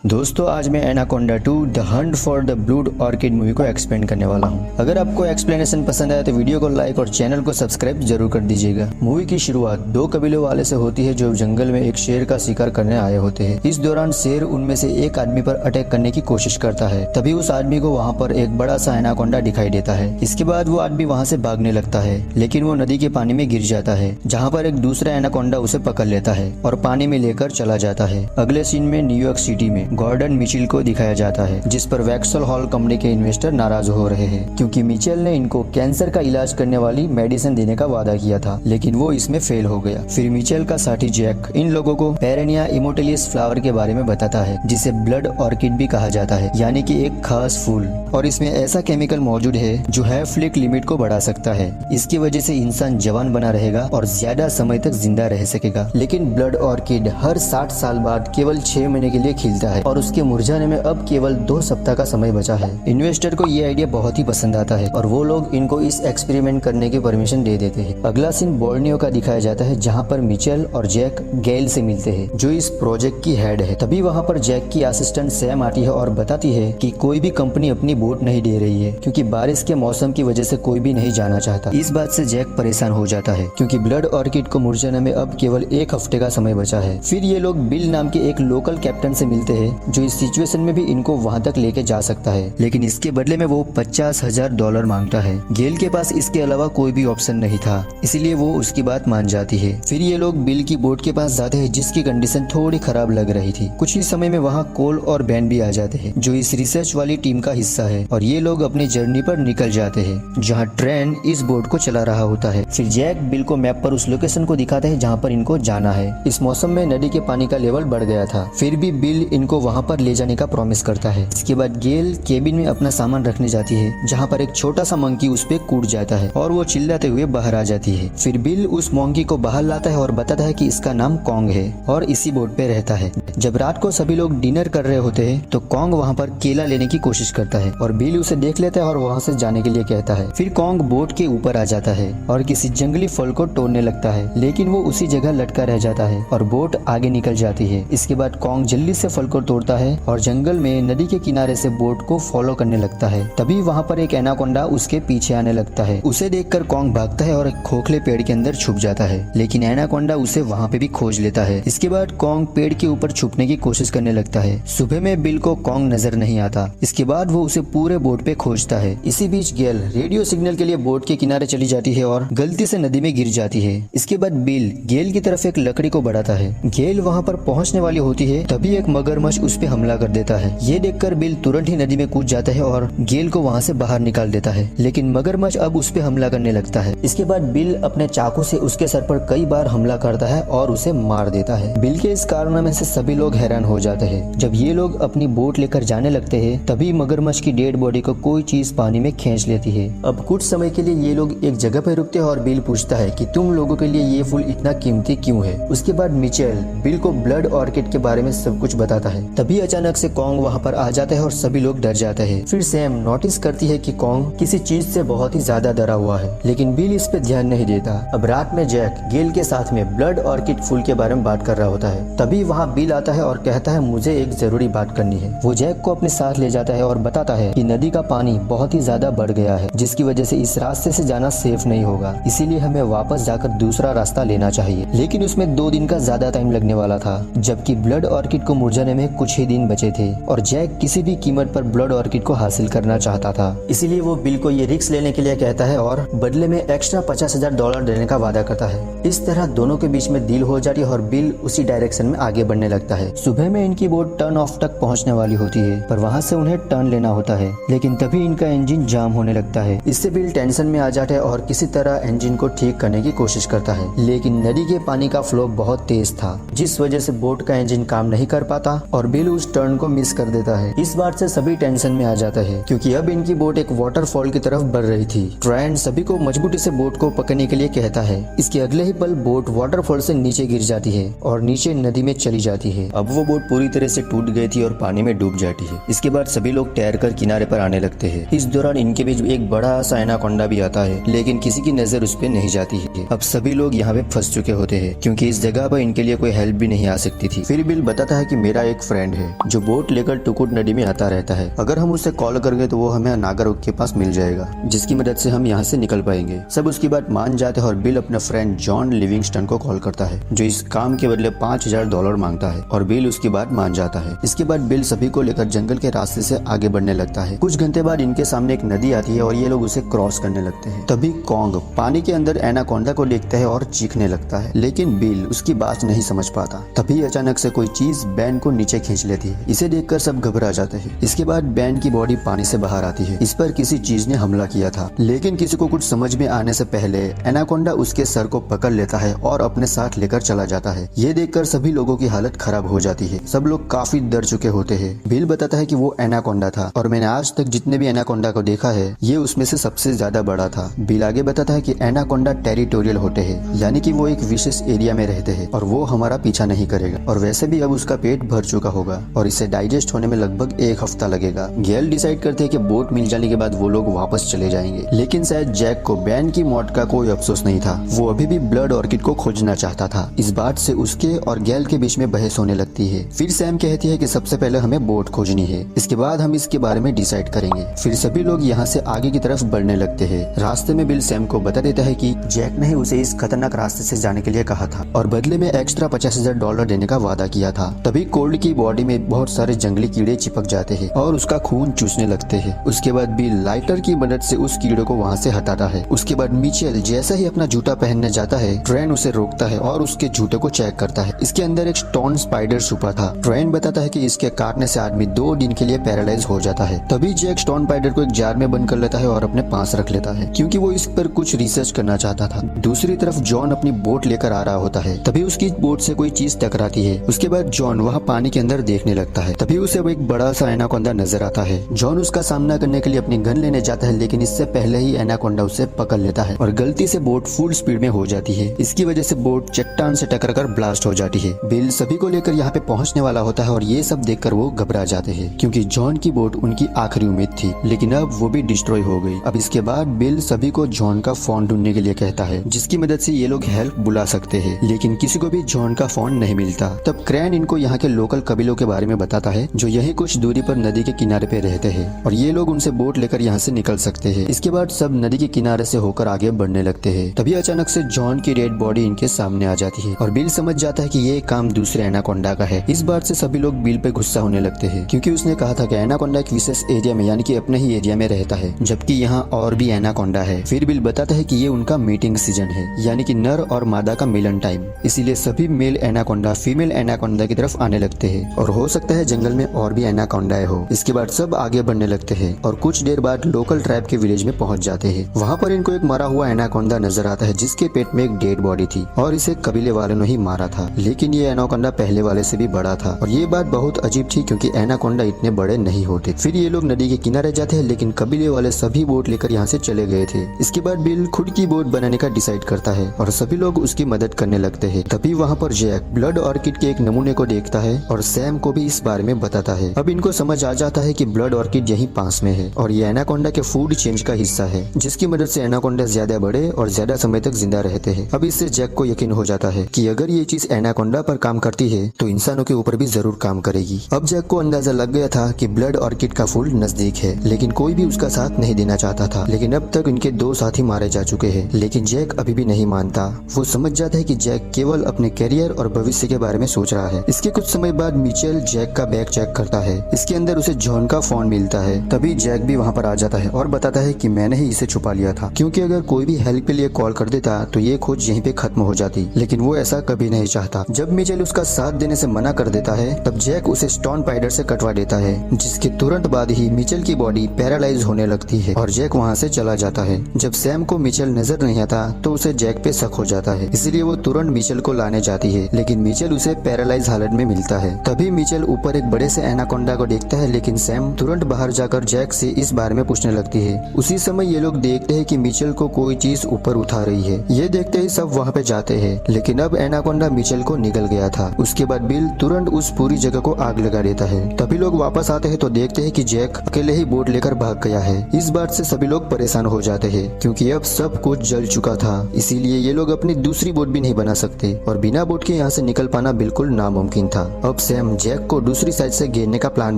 दोस्तों आज मैं anaconda 2 the Hunt for the ब्लूड orchid movie को एक्सप्लेन करने वाला हूँ। अगर आपको एक्सप्लेनेशन पसंद आया तो वीडियो को लाइक और चैनल को सब्सक्राइब जरूर कर दीजिएगा। मूवी की शुरुआत दो कबीलों वाले से होती है जो जंगल में एक शेर का शिकार करने आए होते हैं। इस दौरान शेर उनमें से एक आदमी पर अटैक करने की कोशिश करता है। तभी उस आदमी को वहाँ पर एक बड़ा सा एनाकोंडा दिखाई देता है। इसके बाद वो आदमी वहाँ से भागने लगता है, लेकिन वो नदी के पानी में गिर जाता है, जहाँ पर एक दूसरा एनाकोंडा उसे पकड़ लेता है और पानी में लेकर चला जाता है। अगले सीन में न्यूयॉर्क सिटी में गॉर्डन मिचेल को दिखाया जाता है, जिस पर वैक्सल हॉल कंपनी के इन्वेस्टर नाराज हो रहे हैं क्योंकि मिचेल ने इनको कैंसर का इलाज करने वाली मेडिसिन देने का वादा किया था, लेकिन वो इसमें फेल हो गया। फिर मिचेल का साथी जैक इन लोगों को पेरेनिया इमोटिलिस फ्लावर के बारे में बताता है, जिसे ब्लड ऑर्किड भी कहा जाता है, यानी कि एक खास फूल, और इसमें ऐसा केमिकल मौजूद है जो हैफ्लिक लिमिट को बढ़ा सकता है। इसकी वजह से इंसान जवान बना रहेगा और ज्यादा समय तक जिंदा रह सकेगा। लेकिन ब्लड ऑर्किड हर 60 साल बाद केवल 6 महीने के लिए खिलता है और उसके मुरझाने में अब केवल 2 सप्ताह का समय बचा है। इन्वेस्टर को ये आइडिया बहुत ही पसंद आता है और वो लोग इनको इस एक्सपेरिमेंट करने की परमिशन दे देते हैं। अगला सीन बोर्नियो का दिखाया जाता है, जहाँ पर मिचेल और जैक गेल से मिलते हैं, जो इस प्रोजेक्ट की हेड है। तभी वहाँ पर जैक की असिस्टेंट सैम आती है और बताती है कि कोई भी कंपनी अपनी बोट नहीं दे रही है क्योंकि बारिश के मौसम की वजह से कोई भी नहीं जाना चाहता। इस बात से जैक परेशान हो जाता है क्योंकि ब्लड ऑर्किड को मुरझाने में अब केवल 1 हफ्ते का समय बचा है। फिर ये लोग बिल नाम के एक लोकल कैप्टन से मिलते हैं, जो इस सिचुएशन में भी इनको वहां तक लेके जा सकता है, लेकिन इसके बदले में वो $50,000 मांगता है। गेल के पास इसके अलावा कोई भी ऑप्शन नहीं था, इसीलिए वो उसकी बात मान जाती है। फिर ये लोग बिल की बोट के पास जाते हैं, जिसकी कंडीशन थोड़ी खराब लग रही थी। कुछ ही समय में वहाँ कोल और बैन भी आ जाते हैं, जो इस रिसर्च वाली टीम का हिस्सा है, और ये लोग अपनी जर्नी पर निकल जाते हैं, जहाँ ट्रेन इस बोट को चला रहा होता है। फिर जैक बिल को मैप पर उस लोकेशन को दिखाता है जहाँ पर इनको जाना है। इस मौसम में नदी के पानी का लेवल बढ़ गया था, फिर भी बिल इनको वहाँ पर ले जाने का प्रॉमिस करता है। इसके बाद गेल केबिन में अपना सामान रखने जाती है, जहाँ पर एक छोटा सा मंकी उस पे कूद जाता है और वो चिल्लाते हुए बाहर आ जाती है। फिर बिल उस मंकी को बाहर लाता है और बताता है कि इसका नाम कॉन्ग है और इसी बोट पे रहता है। जब रात को सभी लोग डिनर कर रहे होते हैं तो कॉन्ग वहाँ पर केला लेने की कोशिश करता है और बिल उसे देख लेता है और वहाँ से जाने के लिए कहता है। फिर कॉन्ग बोट के ऊपर आ जाता है और किसी जंगली फल को तोड़ने लगता है, लेकिन वो उसी जगह लटका रह जाता है और बोट आगे निकल जाती है। इसके बाद कॉन्ग जल्दी से फल को तोड़ता है और जंगल में नदी के किनारे से बोट को फॉलो करने लगता है। तभी वहाँ पर एक एनाकोंडा उसके पीछे आने लगता है। उसे देखकर कॉन्ग भागता है और एक खोखले पेड़ के अंदर छुप जाता है, लेकिन एनाकोंडा उसे वहाँ पे भी खोज लेता है। इसके बाद कॉन्ग पेड़ के ऊपर छुपने की कोशिश करने लगता है। सुबह में बिल को कॉन्ग नजर नहीं आता। इसके बाद वो उसे पूरे बोट पे खोजता है। इसी बीच गेल रेडियो सिग्नल के लिए बोट के किनारे चली जाती है और गलती से नदी में गिर जाती है। इसके बाद बिल गेल की तरफ एक लकड़ी को बढ़ाता है। गेल वहाँ पर पहुँचने वाली होती है, तभी एक मगरमच्छ उस पे हमला कर देता है। ये देखकर बिल तुरंत ही नदी में कूद जाता है और गेल को वहाँ से बाहर निकाल देता है, लेकिन मगरमच्छ अब उस पे हमला करने लगता है। इसके बाद बिल अपने चाकू से उसके सर पर कई बार हमला करता है और उसे मार देता है। बिल के इस कारनामे से सभी लोग हैरान हो जाते हैं। जब ये लोग अपनी बोट लेकर जाने लगते हैं, तभी मगरमच्छ की डेड बॉडी को कोई चीज पानी में खींच लेती है। अब कुछ समय के लिए ये लोग एक जगह पर रुकते हैं और बिल पूछता है कि तुम लोगों के लिए ये फूल इतना कीमती क्यों है। उसके बाद मिचेल बिल को ब्लड ऑर्किड के बारे में सब कुछ बताता है। तभी अचानक से कॉन्ग वहाँ पर आ जाता है और सभी लोग डर जाते हैं। फिर सैम नोटिस करती है कि कॉन्ग किसी चीज से बहुत ही ज्यादा डरा हुआ है, लेकिन बिल इस पे ध्यान नहीं देता। अब रात में जैक गेल के साथ में ब्लड ऑर्किड फूल के बारे में बात कर रहा होता है। तभी वहाँ बिल आता है और कहता है मुझे एक जरूरी बात करनी है। वो जैक को अपने साथ ले जाता है और बताता है कि नदी का पानी बहुत ही ज्यादा बढ़ गया है, जिसकी वजह से इस रास्ते से जाना सेफ नहीं होगा, इसीलिए हमें वापस जाकर दूसरा रास्ता लेना चाहिए। लेकिन उसमें 2 दिन का ज्यादा टाइम लगने वाला था, जबकि ब्लड ऑर्किड को मुरझाने में कुछ ही दिन बचे थे और जैक किसी भी कीमत पर ब्लड ऑर्किड को हासिल करना चाहता था। इसीलिए वो बिल को ये रिस्क लेने के लिए कहता है और बदले में एक्स्ट्रा $50,000 देने का वादा करता है। इस तरह दोनों के बीच में डील हो जाती है और बिल उसी डायरेक्शन में आगे बढ़ने लगता है। सुबह में इनकी बोट टर्न ऑफ तक पहुंचने वाली होती है, पर वहां से उन्हें टर्न लेना होता है, लेकिन तभी इनका इंजन जाम होने लगता है। इससे बिल टेंशन में आ जाता है और किसी तरह इंजन को ठीक करने की कोशिश करता है, लेकिन नदी के पानी का फ्लो बहुत तेज था, जिस वजह से बोट का इंजन काम नहीं कर पाता और बिल उस टर्न को मिस कर देता है। इस बात से सभी टेंशन में आ जाता है क्योंकि अब इनकी बोट एक वाटरफॉल की तरफ बढ़ रही थी। ट्रेन सभी को मजबूती से बोट को पकड़ने के लिए कहता है। इसके अगले ही पल बोट वाटरफॉल से नीचे गिर जाती है और नीचे नदी में चली जाती है। अब वो बोट पूरी तरह से टूट गई थी और पानी में डूब जाती है। इसके बाद सभी लोग तैरकर किनारे पर आने लगते हैं। इस दौरान इनके बीच एक बड़ा सा एनाकोंडा भी आता है, लेकिन किसी की नजर उस पर नहीं जाती है। अब सभी लोग यहाँ पे फंस चुके होते हैं क्योंकि इस जगह पर इनके लिए कोई हेल्प भी नहीं आ सकती थी। फिर बिल बताता है कि मेरा एक फ्रेंड है जो बोट लेकर टुकुट नदी में आता रहता है। अगर हम उसे कॉल करेंगे तो वो हमें नागारोक के पास मिल जाएगा, जिसकी मदद से हम यहाँ से निकल पाएंगे। सब उसकी बात मान जाते हैं और बिल अपना फ्रेंड जॉन लिविंगस्टन को कॉल करता है, जो इस काम के बदले $5000 मांगता है, और बिल उसकी बात मान जाता है। इसके बाद बिल सभी को लेकर जंगल के रास्ते से आगे बढ़ने लगता है। कुछ घंटे बाद इनके सामने एक नदी आती है और ये लोग उसे क्रॉस करने लगते हैं। तभी कॉन्ग पानी के अंदर एनाकोंडा को देखता है और चीखने लगता है, लेकिन बिल उसकी बात नहीं समझ पाता। तभी अचानक से कोई चीज बैन को नीचे खींच लेती है। इसे देखकर सब घबरा जाते हैं। इसके बाद बैन की बॉडी पानी से बाहर आती है। इस पर किसी चीज ने हमला किया था, लेकिन किसी को कुछ समझ में आने से पहले एनाकोंडा उसके सर को पकड़ लेता है और अपने साथ लेकर चला जाता है। ये देखकर सभी लोगों की हालत खराब हो जाती है। सब लोग काफी डर चुके होते हैं। बिल बताता है कि वो एनाकोंडा था और मैंने आज तक जितने भी एनाकोंडा को देखा है ये उसमें से सबसे ज्यादा बड़ा था। बिल आगे बताता है कि एनाकोंडा टेरिटोरियल होते हैं, यानी कि वो एक विशेष एरिया में रहते हैं और वो हमारा पीछा नहीं करेगा। और वैसे भी अब उसका पेट भर चुका होगा और इसे डाइजेस्ट होने में लगभग 1 हफ्ता लगेगा। गेल डिसाइड करते हैं कि बोट मिल जाने के बाद वो लोग वापस चले जाएंगे, लेकिन शायद जैक को बैन की मौत का कोई अफसोस नहीं था। वो अभी भी ब्लड ऑर्किड को खोजना चाहता था। इस बात से उसके और गेल के बीच में बहस होने लगती है। फिर सैम कहती है कि सबसे पहले हमें बोट खोजनी है, इसके बाद हम इसके बारे में डिसाइड करेंगे। फिर सभी लोग यहाँ से आगे की तरफ बढ़ने लगते हैं। रास्ते में बिल सैम को बता देता है कि जैक ने उसे इस खतरनाक रास्ते से जाने के लिए कहा था और बदले में एक्स्ट्रा $50,000 देने का वादा किया था। तभी कोल्ड की बॉडी में बहुत सारे जंगली कीड़े चिपक जाते हैं और उसका खून चूसने लगते हैं। उसके बाद बिल लाइटर की मदद से उस कीड़े को वहाँ से हटाता है। उसके बाद मिचेल जैसा ही अपना जूता पहनने जाता है, ट्रेन उसे रोकता है और उसके जूते को चेक करता है। इसके अंदर एक स्टोन स्पाइडर छुपा था। ट्रेन बताता है कि इसके काटने से आदमी 2 दिन के लिए पैरालाइज हो जाता है। तभी जैक स्टोन स्पाइडर को एक जार में बंद कर लेता है और अपने पास रख लेता है, क्योंकि वो इस पर कुछ रिसर्च करना चाहता था। दूसरी तरफ जॉन अपनी बोट लेकर आ रहा होता है। तभी उसकी बोट से कोई चीज टकराती है। उसके बाद जॉन वहाँ पानी के अंदर देखने लगता है। तभी उसे एक बड़ा सा एनाकोंडा नजर आता है। जॉन उसका सामना करने के लिए अपनी गन लेने जाता है, लेकिन इससे पहले ही एनाकोंडा उसे पकड़ लेता है और गलती से बोट फुल स्पीड में हो जाती है। इसकी वजह से बोट चट्टान से टकराकर ब्लास्ट हो जाती है। बिल सभी को लेकर यहाँ पे पहुँचने वाला होता है और ये सब देखकर वो घबरा जाते हैं, क्योंकि जॉन की बोट उनकी आखिरी उम्मीद थी, लेकिन अब वो भी डिस्ट्रॉय हो गई। अब इसके बाद बिल सभी को जॉन का फोन ढूंढने के लिए कहता है, जिसकी मदद से ये लोग हेल्प बुला सकते हैं, लेकिन किसी को भी जॉन का फोन नहीं मिलता। तब क्रैन इनको यहाँ के लोकल कबीलों के बारे में बताता है, जो यही कुछ दूरी पर नदी के किनारे पे रहते हैं और ये लोग उनसे बोट लेकर यहाँ से निकल सकते हैं। इसके बाद सब नदी के किनारे से होकर आगे बढ़ने लगते हैं। तभी अचानक से जॉन की डेड बॉडी इनके सामने आ जाती है और बिल समझ जाता है कि ये काम दूसरे एनाकोंडा का है। इस बात से सभी लोग बिल पे गुस्सा होने लगते हैं, क्योंकि उसने कहा था कि एनाकोंडा एक विशेष एरिया में, यानी कि अपने ही एरिया में रहता है, जबकि यहाँ और भी एनाकोंडा है। फिर बिल बताता है कि ये उनका मीटिंग सीजन है, यानी कि नर और मादा का मिलन टाइम, इसीलिए सभी मेल एनाकोंडा फीमेल एनाकोंडा की तरफ आने लगते हैं और हो सकता है जंगल में और भी एनाकोंडाए हो। इसके बाद सब आगे बढ़ने लगते हैं और कुछ देर बाद लोकल ट्राइब के विलेज में पहुंच जाते हैं। वहाँ पर इनको एक मरा हुआ एनाकोंडा नजर आता है, जिसके पेट में एक डेड बॉडी थी और इसे कबीले वालों ने ही मारा था, लेकिन ये एनाकोंडा पहले वाले से भी बड़ा था। और ये बात बहुत अजीब थी, क्योंकि एनाकोंडा इतने बड़े नहीं होते। फिर ये लोग नदी के किनारे जाते हैं, लेकिन कबीले वाले सभी बोट लेकर यहाँ से चले गए थे। इसके बाद बिल खुद की बोट बनाने का डिसाइड करता है और सभी लोग उसकी मदद करने लगते हैं। तभी वहाँ पर जैक ब्लड ऑर्किड के एक नमूने को देखता है और सैम को भी इस बारे में बताता है। अब इनको समझ आ जाता है कि ब्लड ऑर्किड यहीं पास में है और ये एनाकोंडा के फूड चेंज का हिस्सा है, जिसकी मदद से एनाकोंडा ज्यादा बड़े और ज्यादा समय तक जिंदा रहते हैं। अब इससे जैक को यकीन हो जाता है कि अगर ये चीज एनाकोंडा पर काम करती है तो इंसानों के ऊपर भी जरूर काम करेगी। अब जैक को अंदाजा लग गया था कि ब्लड ऑर्किड का फूल नजदीक है, लेकिन कोई भी उसका साथ नहीं देना चाहता था। लेकिन अब तक इनके 2 साथी मारे जा चुके हैं, लेकिन जैक अभी भी नहीं मानता। वो समझ जाता है कि जैक केवल अपने करियर और भविष्य के बारे में सोच रहा है। इसके कुछ समय बाद मिचेल जैक का बैग चेक करता है। इसके अंदर उसे जॉन का फोन मिलता है। तभी जैक भी वहाँ पर आ जाता है और बताता है कि मैंने ही इसे छुपा लिया था, क्योंकि अगर कोई भी हेल्प के लिए कॉल कर देता तो ये खोज यहीं पे खत्म हो जाती, लेकिन वो ऐसा कभी नहीं चाहता। जब मिचेल उसका साथ देने से मना कर देता है, तब जैक उसे स्टोन स्पाइडर से कटवा देता है, जिसके तुरंत बाद ही मिचेल की बॉडी पैरालाइज होने लगती है और जैक वहाँ से चला जाता है। जब सैम को मिचेल नजर नहीं आता तो उसे जैक पे शक हो जाता है, इसलिए वो तुरंत मिचेल को लाने जाती है, लेकिन मिचेल उसे पैरालाइज हालत में मिलता है। तभी मिचेल ऊपर एक बड़े से एनाकोंडा को देखता है, लेकिन सैम तुरंत बाहर जाकर जैक से इस बारे में पूछने लगती है। उसी समय ये लोग देखते हैं कि मिचेल को कोई चीज ऊपर उठा रही है। ये देखते ही सब वहाँ पे जाते हैं, लेकिन अब एनाकोंडा मिचेल को निगल गया था। उसके बाद बिल तुरंत उस पूरी जगह को आग लगा देता है। तभी लोग वापस आते हैं तो देखते हैं कि जैक अकेले ही बोट लेकर भाग गया है। इस बात से सभी लोग परेशान हो जाते हैं, क्योंकि अब सब कुछ जल चुका था, इसीलिए ये लोग अपनी दूसरी बोट भी नहीं बना सकते और बिना बोट के यहाँ से निकल पाना बिल्कुल नामुमकिन था। अब सैम सैम जैक को दूसरी साइड से घेरने का प्लान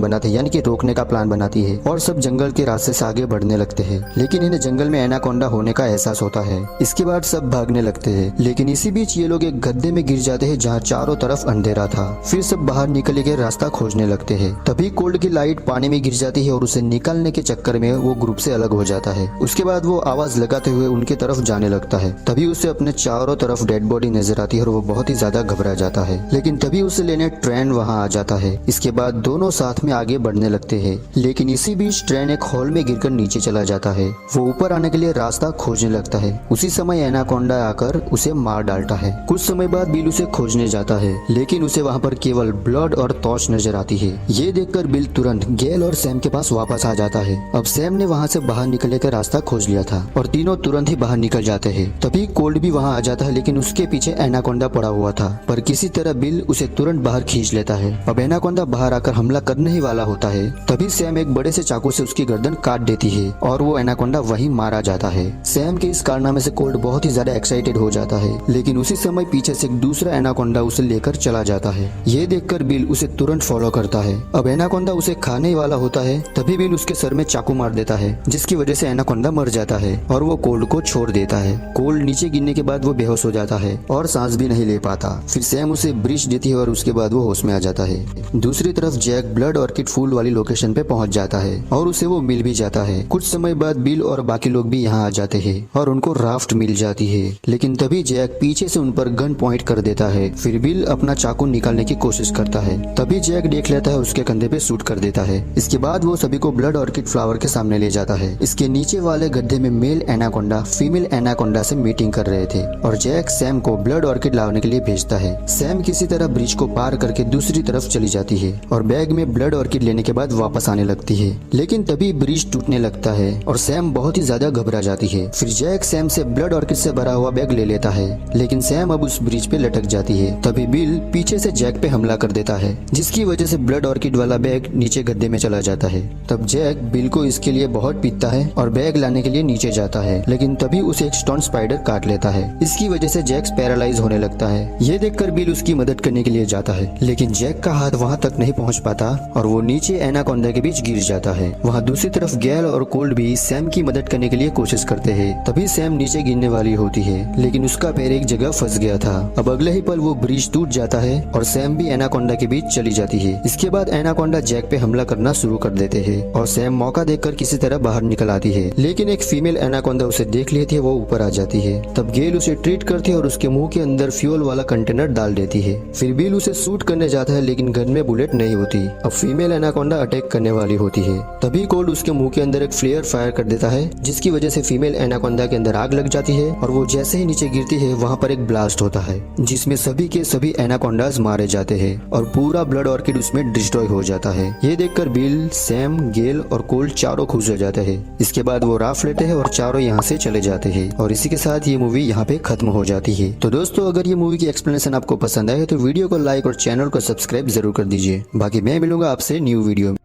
बनाते हैं, यानी कि रोकने का प्लान बनाती है और सब जंगल के रास्ते से आगे बढ़ने लगते हैं। लेकिन इन्हें जंगल में एनाकोंडा होने का एहसास होता है। इसके बाद सब भागने लगते हैं, लेकिन इसी बीच ये लोग एक गड्ढे में गिर जाते हैं जहाँ चारों तरफ अंधेरा था। फिर सब बाहर निकल के रास्ता खोजने लगते हैं। तभी कोल्ड की लाइट पानी में गिर जाती है और उसे निकालने के चक्कर में वो ग्रुप से अलग हो जाता है। उसके बाद वो आवाज लगाते हुए उनके तरफ जाने लगता है। तभी उसे अपने चारों तरफ डेड बॉडी नजर आती है और वो बहुत ही ज्यादा घबरा जाता है। लेकिन तभी उसे लेने ट्रेन वहाँ आ जाता है। इसके बाद दोनों साथ में आगे बढ़ने लगते हैं, लेकिन इसी बीच ट्रेन एक हॉल में गिरकर नीचे चला जाता है। वो ऊपर आने के लिए रास्ता खोजने लगता है। उसी समय एनाकोंडा आकर उसे मार डालता है। कुछ समय बाद बिल उसे खोजने जाता है, लेकिन उसे वहाँ पर केवल ब्लड और टॉर्च नजर आती है। ये देखकर बिल तुरंत गेल और सैम के पास वापस आ जाता है। अब सैम ने वहाँ से बाहर निकलने का रास्ता खोज लिया था और तीनों तुरंत ही बाहर निकल जाते हैं। तभी कोल्ड भी वहाँ आ जाता है, लेकिन उसके पीछे एनाकोंडा पड़ा हुआ था, पर किसी तरह बिल उसे तुरंत बाहर खींच लेता है। अब एनाकोंडा बाहर आकर हमला करने ही वाला होता है। तभी सैम एक बड़े से चाकू से उसकी गर्दन काट देती है और वो एनाकोंडा वहीं मारा जाता है। सैम के इस कारनामे से कोल्ड बहुत ही ज्यादा एक्साइटेड हो जाता है, लेकिन उसी समय पीछे से एक दूसरा एनाकोंडा उसे लेकर चला जाता है। ये देखकर बिल उसे तुरंत फॉलो करता है। अब एनाकोंडा उसे खाने ही वाला होता है। तभी बिल उसके सर में चाकू मार देता है, जिसकी वजह से एनाकोंडा मर जाता है और वो कोल्ड को छोड़ देता है। कोल्ड नीचे गिरने के बाद वो बेहोश हो जाता है और सांस भी नहीं ले पाता। फिर सैम उसे ब्रीच देती है और उसके बाद वो होश में आ जाता है। दूसरी तरफ जैक ब्लड ऑर्किड फूल वाली लोकेशन पे पहुंच जाता है और उसे वो मिल भी जाता है। कुछ समय बाद बिल और बाकी लोग भी यहाँ आ जाते हैं और उनको राफ्ट मिल जाती है, लेकिन तभी जैक पीछे से उन पर गन पॉइंट कर देता है। फिर बिल अपना चाकू निकालने की कोशिश करता है। तभी जैक देख लेता है, उसके कंधे पे शूट कर देता है। इसके बाद वो सभी को ब्लड ऑर्किड फ्लावर के सामने ले जाता है। इसके नीचे वाले गड्ढे में मेल एनाकोंडा फीमेल एनाकोंडा से मीटिंग कर रहे थे और जैक सैम को ब्लड ऑर्किड लाने के लिए भेजता है। सैम किसी तरह ब्रिज को पार करके दूसरी तरफ चली जाती है और बैग में ब्लड ऑर्किड लेने के बाद वापस आने लगती है। लेकिन तभी ब्रिज टूटने लगता है और सैम बहुत ही ज्यादा घबरा जाती है। फिर जैक सैम से ब्लड ऑर्किड से भरा हुआ बैग ले लेता है, लेकिन सैम अब उस ब्रिज पे लटक जाती है। तभी बिल पीछे से जैक पे हमला कर देता है, जिसकी वजह से ब्लड ऑर्किड वाला बैग नीचे गड्ढे में चला जाता है। तब जैक बिल को इसके लिए बहुत पीटता है और बैग लाने के लिए नीचे जाता है, लेकिन तभी उसे एक स्टोन स्पाइडर काट लेता है। इसकी वजह से जैक पैरालाइज होने लगता है। ये देखकर बिल उसकी मदद करने के लिए जाता है, लेकिन जैक का हाथ वहाँ तक नहीं पहुँच पाता और वो नीचे एनाकोंडा के बीच गिर जाता है। वहाँ दूसरी तरफ गैल और कोल्ड भी सैम की मदद करने के लिए कोशिश करते हैं। तभी सैम नीचे गिरने वाली होती है, लेकिन उसका पैर एक जगह फंस गया था। अब अगले ही पल वो ब्रिज टूट जाता है और सैम भी एनाकोंडा के बीच चली जाती है। इसके बाद एनाकोंडा जैक पे हमला करना शुरू कर देते हैं और सैम मौका देखकर किसी तरह बाहर निकल आती है, लेकिन एक फीमेल एनाकोंडा उसे देख लेती है। वो ऊपर आ जाती है। तब गेल उसे ट्रीट करती है और उसके मुंह के अंदर फ्यूल वाला कंटेनर डाल देती है। फिर बिल उसे शूट करने जाता है, लेकिन गन में बुलेट नहीं होती। अब फीमेल एनाकोंडा अटैक करने वाली होती है। तभी कोल्ड उसके मुंह के अंदर एक फ्लेयर फायर कर देता है, जिसकी वजह से फीमेल एनाकोंडा के अंदर आग लग जाती है और वो जैसे ही नीचे गिरती है वहाँ पर एक ब्लास्ट होता है, जिसमें सभी के सभी एनाकोंडाज मारे जाते हैं और पूरा ब्लड ऑर्किड उसमें डिस्ट्रॉय हो जाता है। ये देखकर बिल, सैम, गेल और कोल्ड चारों खुश हो जाते हैं। इसके बाद वो राफ्ट लेते हैं और चारों यहाँ से चले जाते हैं और इसी के साथ ये मूवी यहाँ पे खत्म हो जाती है। तो दोस्तों, अगर ये मूवी की एक्सप्लेनेशन आपको पसंद आए तो वीडियो को लाइक और चैनल को सब्सक्राइब जरूर कर दीजिए। बाकी मैं मिलूंगा आपसे न्यू वीडियो में।